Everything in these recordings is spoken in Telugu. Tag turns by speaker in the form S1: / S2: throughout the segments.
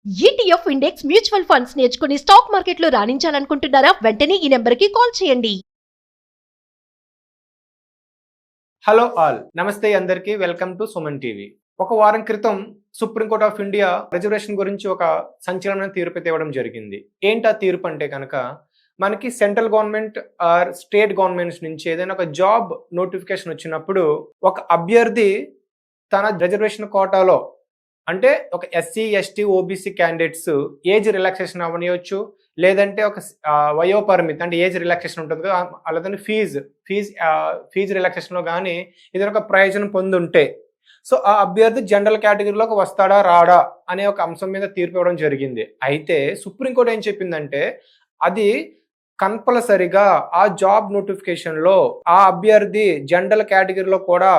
S1: ఈటీఎఫ్ ఇండెక్స్ మ్యూచువల్ ఫండ్స్ నేర్చుకుని స్టాక్ మార్కెట్లో రాణించాలనుకుంటున్నారా? వెంటనే ఈ నెంబర్కి కాల్ చేయండి.
S2: హలో ఆల్, నమస్తే అందరికీ. Welcome to Suman TV. ఒక వారం క్రితం సుప్రీంకోర్ట్ ఆఫ్ ఇండియా రిజర్వేషన్ గురించి ఒక సంచలన తీర్పు ఇవ్వడం జరిగింది. ఏంటి ఆ తీర్పు అంటే కనుక, మనకి central government or state governments నుంచి ఏదైనా ఒక జాబ్ నోటిఫికేషన్ వచ్చినప్పుడు ఒక అభ్యర్థి తన రిజర్వేషన్ కోటాలో అంటే ఒక SC ST OBC candidates age relaxation అవనియొచ్చు, లేదంటే ఒక వయో పరిమితి అంటే ఏజ్ రిలాక్సేషన్ ఉంటుంది కదా, అలాగే ఫీజు రిలాక్సేషన్లో కానీ ఏదైనా ఒక ప్రయోజనం పొందుంటే సో ఆ అభ్యర్థి జనరల్ కేటగిరీలోకి వస్తాడా రాడా అనే ఒక అంశం మీద తీర్పు ఇవ్వడం జరిగింది. అయితే సుప్రీంకోర్టు ఏం చెప్పిందంటే, అది కంపల్సరిగా ఆ జాబ్ నోటిఫికేషన్లో ఆ అభ్యర్థి జనరల్ కేటగిరీలో కూడా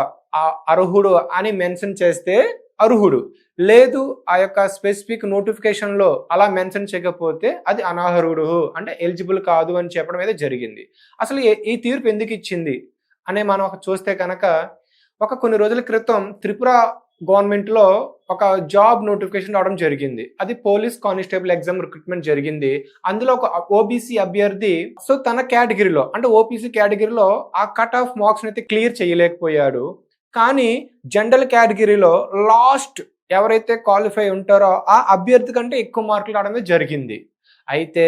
S2: అర్హుడు అని మెన్షన్ చేస్తే అర్హుడు, లేదు ఆ యొక్క స్పెసిఫిక్ నోటిఫికేషన్లో అలా మెన్షన్ చేయకపోతే అది అనర్హుడు అంటే ఎలిజిబుల్ కాదు అని చెప్పడం అయితే జరిగింది. అసలు ఈ తీర్పు ఎందుకు ఇచ్చింది అనే మనం చూస్తే కనుక, కొన్ని రోజుల క్రితం త్రిపుర గవర్నమెంట్లో ఒక జాబ్ నోటిఫికేషన్ రావడం జరిగింది. అది పోలీస్ కానిస్టేబుల్ ఎగ్జామ్ రిక్రూట్మెంట్ జరిగింది. అందులో ఒక ఓబీసీ అభ్యర్థి సో తన కేటగిరీలో అంటే ఓబీసీ కేటగిరీలో ఆ కట్ ఆఫ్ మార్క్స్ అయితే క్లియర్ చేయలేకపోయాడు. కానీ జనరల్ కేటగిరీలో లాస్ట్ ఎవరైతే క్వాలిఫై ఉంటారో ఆ అభ్యర్థి కంటే ఎక్కువ మార్కులు రావడమే జరిగింది. అయితే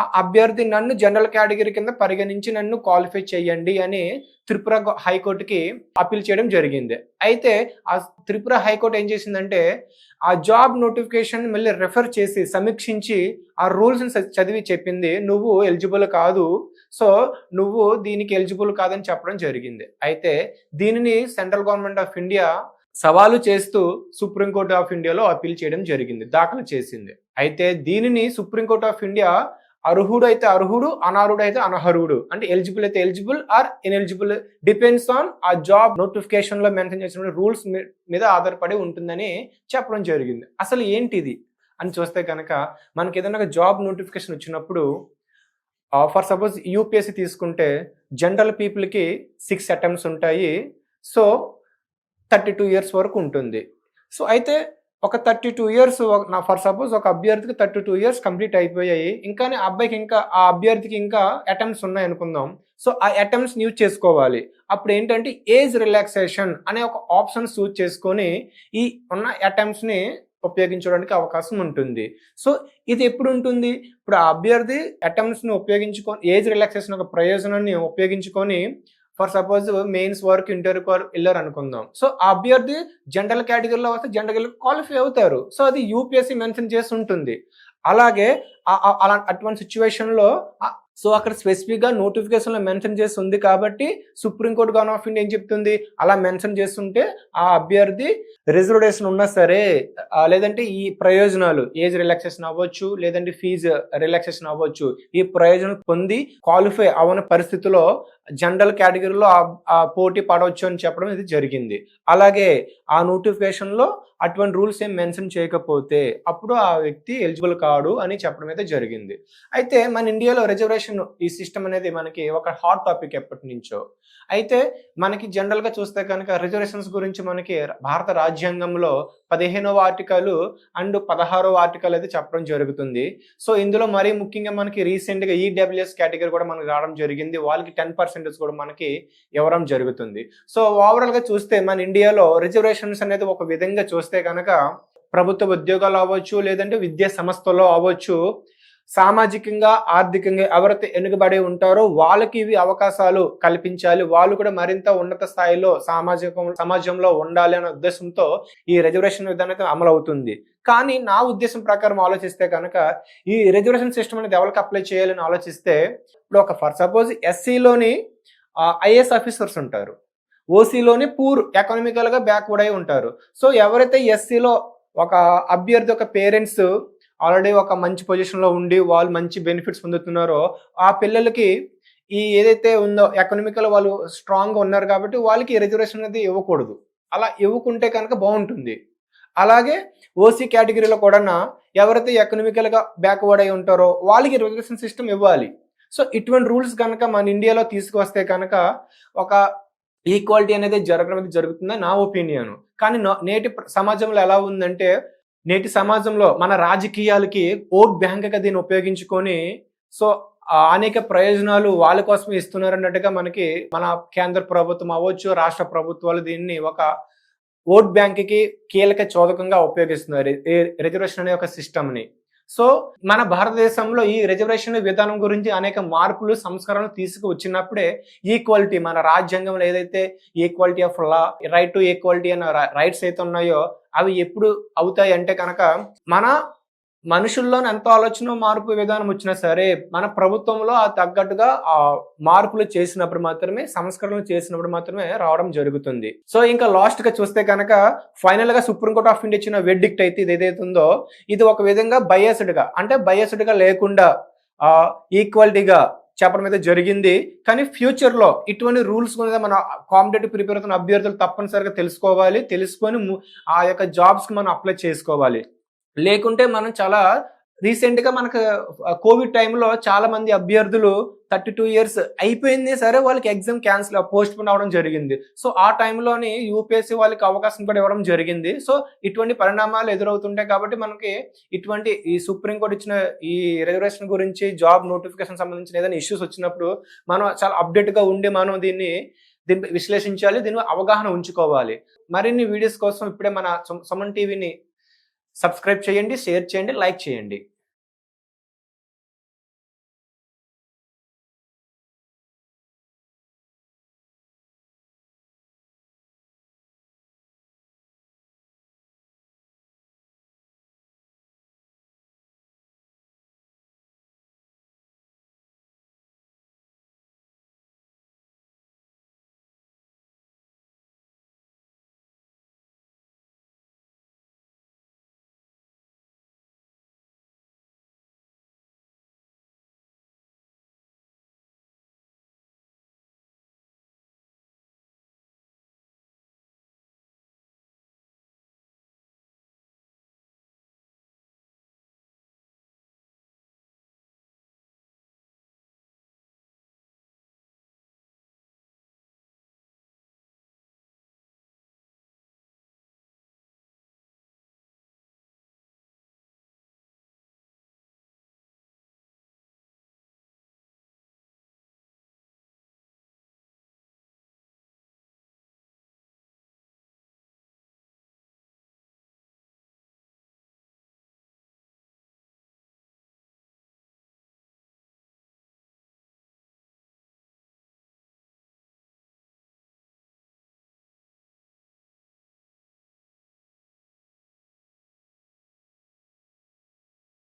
S2: ఆ అభ్యర్థి నన్ను జనరల్ కేటగిరీ కింద పరిగణించి నన్ను క్వాలిఫై చేయండి అని త్రిపుర హైకోర్టుకి అప్పీల్ చేయడం జరిగింది. అయితే ఆ త్రిపుర హైకోర్టు ఏం చేసిందంటే, ఆ జాబ్ నోటిఫికేషన్ మళ్ళీ రెఫర్ చేసి సమీక్షించి ఆ రూల్స్ని చదివి చెప్పింది, నువ్వు ఎలిజిబుల్ కాదు, సో నువ్వు దీనికి ఎలిజిబుల్ కాదని చెప్పడం జరిగింది. అయితే దీనిని సెంట్రల్ గవర్నమెంట్ ఆఫ్ ఇండియా సవాలు చేస్తూ సుప్రీంకోర్టు ఆఫ్ ఇండియాలో అప్పీల్ చేయడం జరిగింది, దాఖలు చేసింది. అయితే దీనిని సుప్రీంకోర్టు ఆఫ్ ఇండియా అర్హుడు అయితే అర్హుడు, అనర్హుడు అయితే అనర్హుడు అంటే ఎలిజిబుల్ అయితే eligible are ineligible depends on ఆ జాబ్ నోటిఫికేషన్ లో మెన్షన్ చేసిన రూల్స్ మీద ఆధారపడి ఉంటుందని చెప్పడం జరిగింది. అసలు ఏంటిది అని చూస్తే కనుక, మనకి ఏదైనా ఒక జాబ్ నోటిఫికేషన్ వచ్చినప్పుడు ఫర్ సపోజ్ యూపీఎస్సీ తీసుకుంటే జనరల్ పీపుల్కి 6 అటెంప్ట్స్ ఉంటాయి. సో 32 ఇయర్స్ వరకు ఉంటుంది. సో అయితే ఒక 32 ఇయర్స్ ఫర్ సపోజ్ ఒక అభ్యర్థికి 32 ఇయర్స్ కంప్లీట్ అయిపోయాయి, ఇంకా ఆ అభ్యర్థికి ఇంకా అటెంప్ట్స్ ఉన్నాయి అనుకుందాం. సో ఆ అటెంప్ట్స్ యూజ్ చేసుకోవాలి. అప్పుడు ఏంటంటే ఏజ్ రిలాక్సేషన్ అనే ఒక ఆప్షన్ చూజ్ చేసుకొని ఈ ఉన్న అటెంప్ట్స్ని ఉపయోగించడానికి అవకాశం ఉంటుంది. సో ఇది ఎప్పుడు ఉంటుంది? ఇప్పుడు ఆ అభ్యర్థి అటెంప్ట్స్ని ఉపయోగించుకొని ఏజ్ రిలాక్సేషన్ ఒక ప్రయోజనాన్ని ఉపయోగించుకొని ఫర్ సపోజ్ మెయిన్స్ వరకు ఇంటర్వ్యూకి వెళ్ళారు అనుకుందాం. సో ఆ అభ్యర్థి జనరల్ కేటగిరీలో వస్తే జనరల్ క్వాలిఫై అవుతారు. సో అది యూపీఎస్సీ మెన్షన్ చేసి ఉంటుంది. అలాగే అటువంటి సిచ్యువేషన్లో సో అక్కడ స్పెసిఫిక్గా నోటిఫికేషన్లో మెన్షన్ చేసి ఉంది కాబట్టి సుప్రీంకోర్టు గవర్నమెంట్ ఆఫ్ ఇండియా ఏం చెప్తుంది, అలా మెన్షన్ చేస్తుంటే ఆ అభ్యర్థి రిజర్వేషన్ ఉన్నా సరే, లేదంటే ఈ ప్రయోజనాలు ఏజ్ రిలాక్సేషన్ అవ్వచ్చు, లేదంటే ఫీజు రిలాక్సేషన్ అవ్వచ్చు, ఈ ప్రయోజనం పొంది క్వాలిఫై అవని పరిస్థితిలో జనరల్ కేటగిరీలో ఆ పోటీ పడవచ్చు అని చెప్పడం ఇది జరిగింది. అలాగే ఆ నోటిఫికేషన్లో అటువంటి రూల్స్ ఏం మెన్షన్ చేయకపోతే అప్పుడు ఆ వ్యక్తి ఎలిజిబుల్ కాడు అని చెప్పడం అయితే జరిగింది. అయితే మన ఇండియాలో రిజర్వేషన్ ఈ సిస్టమ్ అనేది మనకి ఒక హాట్ టాపిక్ ఎప్పటి నుంచో. అయితే మనకి జనరల్గా చూస్తే కనుక రిజర్వేషన్స్ గురించి మనకి భారత రాజ్యాంగంలో 15వ ఆర్టికల్ అండ్ 16వ ఆర్టికల్ అయితే చెప్పడం జరుగుతుంది. సో ఇందులో మరీ ముఖ్యంగా మనకి రీసెంట్గా ఈడబ్ల్యూఎస్ కేటగిరీ కూడా మనకి రావడం జరిగింది. వాళ్ళకి 10% కూడా మనకి ఇవ్వడం జరుగుతుంది. సో ఓవరాల్గా చూస్తే మన ఇండియాలో రిజర్వేషన్స్ అనేది ఒక విధంగా చూస్తే కనుక ప్రభుత్వ ఉద్యోగాలు అవ్వచ్చు, లేదంటే విద్యా సంస్థల్లో అవ్వచ్చు, సామాజికంగా ఆర్థికంగా ఎవరైతే వెనుకబడి ఉంటారో వాళ్ళకి ఇవి అవకాశాలు కల్పించాలి, వాళ్ళు కూడా మరింత ఉన్నత స్థాయిలో సమాజంలో ఉండాలి అనే ఉద్దేశంతో ఈ రిజర్వేషన్ విధానం అయితే అమలు అవుతుంది. కానీ నా ఉద్దేశం ప్రకారం ఆలోచిస్తే కనుక, ఈ రిజర్వేషన్ సిస్టమ్ అనేది ఎవరికి అప్లై చేయాలని ఆలోచిస్తే, ఇప్పుడు ఒక ఫర్ సపోజ్ ఎస్సీలోని ఐఏఎస్ ఆఫీసర్స్ ఉంటారు, ఓసీలోని పూర్ ఎకనామికల్గా బ్యాక్వర్డ్ అయి ఉంటారు. సో ఎవరైతే ఎస్సీలో ఒక అభ్యర్థి ఒక పేరెంట్స్ ఆల్రెడీ ఒక మంచి పొజిషన్లో ఉండి వాళ్ళు మంచి బెనిఫిట్స్ పొందుతున్నారో ఆ పిల్లలకి ఈ ఏదైతే ఉందో ఎకనామికల్ వాళ్ళు స్ట్రాంగ్గా ఉన్నారు కాబట్టి వాళ్ళకి రిజర్వేషన్ అనేది ఇవ్వకూడదు. అలా ఇవ్వకుంటే కనుక బాగుంటుంది. అలాగే ఓసీ కేటగిరీలో కూడా ఎవరైతే ఎకనామికల్గా బ్యాక్వర్డ్ అయి ఉంటారో వాళ్ళకి రిజర్వేషన్ సిస్టమ్ ఇవ్వాలి. సో ఇటువంటి రూల్స్ కనుక మన ఇండియాలో తీసుకొస్తే కనుక ఒక ఈక్వాలిటీ అనేది జరగడం జరుగుతుందని నా ఒపీనియన్. కానీ నేటి సమాజంలో ఎలా ఉందంటే, నేటి సమాజంలో మన రాజకీయాలకి ఓట్ బ్యాంక్గా దీన్ని ఉపయోగించుకొని సో అనేక ప్రయోజనాలు వాళ్ళ కోసమే ఇస్తున్నారు అన్నట్టుగా మనకి మన కేంద్ర ప్రభుత్వం అవ్వచ్చు, రాష్ట్ర ప్రభుత్వాలు దీన్ని ఒక ఓట్ బ్యాంక్కి కీలక చోదకంగా ఉపయోగిస్తున్నారు ఈ రిజర్వేషన్ అనే ఒక సిస్టమ్ని. సో మన భారతదేశంలో ఈ రిజర్వేషన్ విధానం గురించి అనేక మార్పులు సంస్కరణలు తీసుకువచ్చినప్పుడే ఈక్వాలిటీ మన రాజ్యాంగంలో ఏదైతే equality of law, right to equality అన్న రైట్స్ అయితే ఉన్నాయో అవి ఎప్పుడు అవుతాయి అంటే కనుక మన మనుషుల్లోని ఎంత ఆలోచన మార్పు విధానం వచ్చినా సరే మన ప్రభుత్వంలో ఆ తగ్గట్టుగా ఆ మార్పులు చేసినప్పుడు మాత్రమే, సంస్కరణలు చేసినప్పుడు మాత్రమే రావడం జరుగుతుంది. సో ఇంకా లాస్ట్ గా చూస్తే కనుక ఫైనల్ గా సుప్రీంకోర్ట్ ఆఫ్ ఇండియా ఇచ్చిన వెర్డిక్ట్ అయితే ఇది ఏదైతే ఉందో ఇది ఒక విధంగా బయాస్డ్ గా లేకుండా ఈక్వాలిటీగా చెప్పడం అయితే జరిగింది. కానీ ఫ్యూచర్ లో ఇటువంటి రూల్స్ మీద మన కాంపిటేటివ్ ప్రిపేర్ అవుతున్న అభ్యర్థులు తప్పనిసరిగా తెలుసుకొని ఆ యొక్క జాబ్స్ కి మనం అప్లై చేసుకోవాలి. లేకుంటే మనం చాలా రీసెంట్ గా మనకు కోవిడ్ టైంలో చాలా మంది అభ్యర్థులు 32 years అయిపోయింది సరే వాళ్ళకి ఎగ్జామ్ పోస్ట్ పోన్ అవడం జరిగింది. సో ఆ టైంలోని యూపీఎస్సీ వాళ్ళకి అవకాశం కూడా ఇవ్వడం జరిగింది. సో ఇటువంటి పరిణామాలు ఎదురవుతుంటాయి కాబట్టి మనకి ఇటువంటి ఈ సుప్రీంకోర్టు ఇచ్చిన ఈ రిజర్వేషన్ గురించి జాబ్ నోటిఫికేషన్ సంబంధించిన ఏదైనా ఇష్యూస్ వచ్చినప్పుడు మనం చాలా అప్డేట్ గా ఉండి మనం దీన్ని విశ్లేషించాలి, దీని అవగాహన ఉంచుకోవాలి. మరిన్ని వీడియోస్ కోసం ఇప్పుడే మన సుమన్ టీవీని సబ్స్క్రైబ్ చేయండి, షేర్ చేయండి, లైక్ చేయండి.